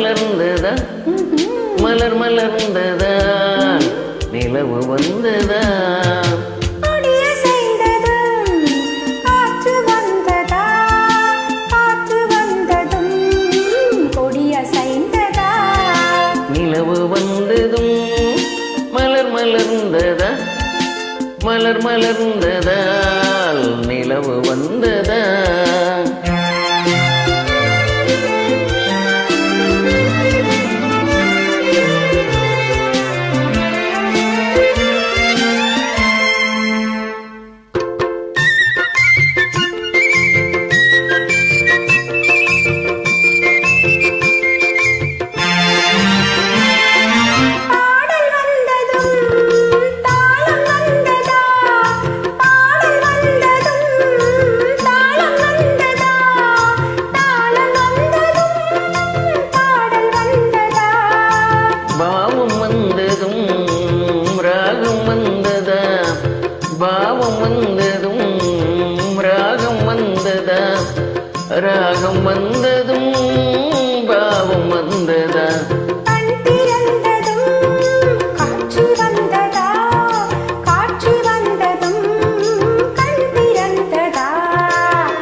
மலர்ந்ததா மலர் மலர்ந்ததா நிலவு வந்ததா நிலவு வந்ததும் மலர் மலர்ந்ததா மலர் மலர்ந்ததால் நிலவு வந்ததா பாவம் வந்ததும் ராகம் வந்ததா ராகம் வந்ததும் பாவம் வந்ததா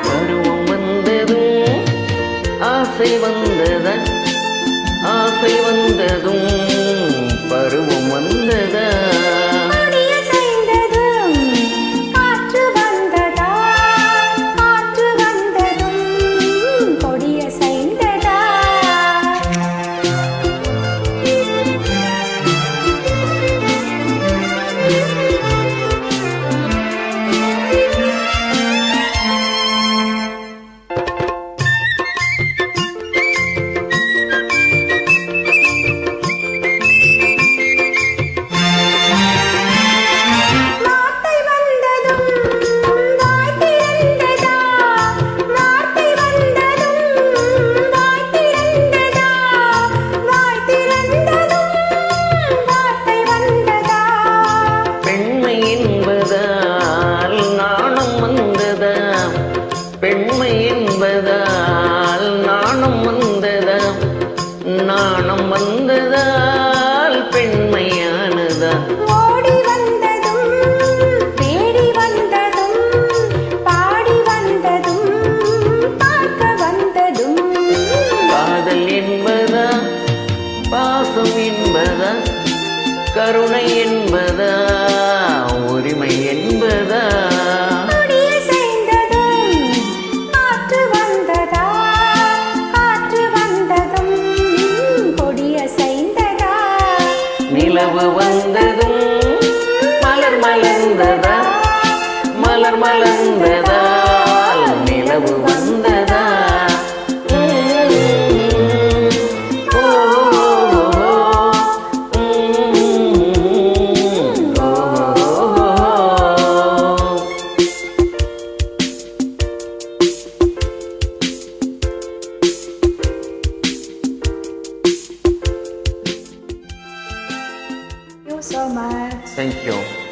பருவம் வந்ததும் ஆசை வந்ததா ஆசை வந்ததும் பருவம் வந்ததா பெண்மை என்பதால் நாணம் வந்ததா நாணம் வந்ததால் பெண்மையானதா ஓடி வந்ததும் தேடி வந்ததும் பாடி வந்ததும் பார்க்க வந்ததும் காதல் என்பதா பாசம் என்பதா கருணை என்பதா உரிமை என்பதா நிலவு வந்ததும் மலர் மலர்ந்ததா மலர் மலர்ந்ததால் நிலவு வந்ததா so much. Thank you.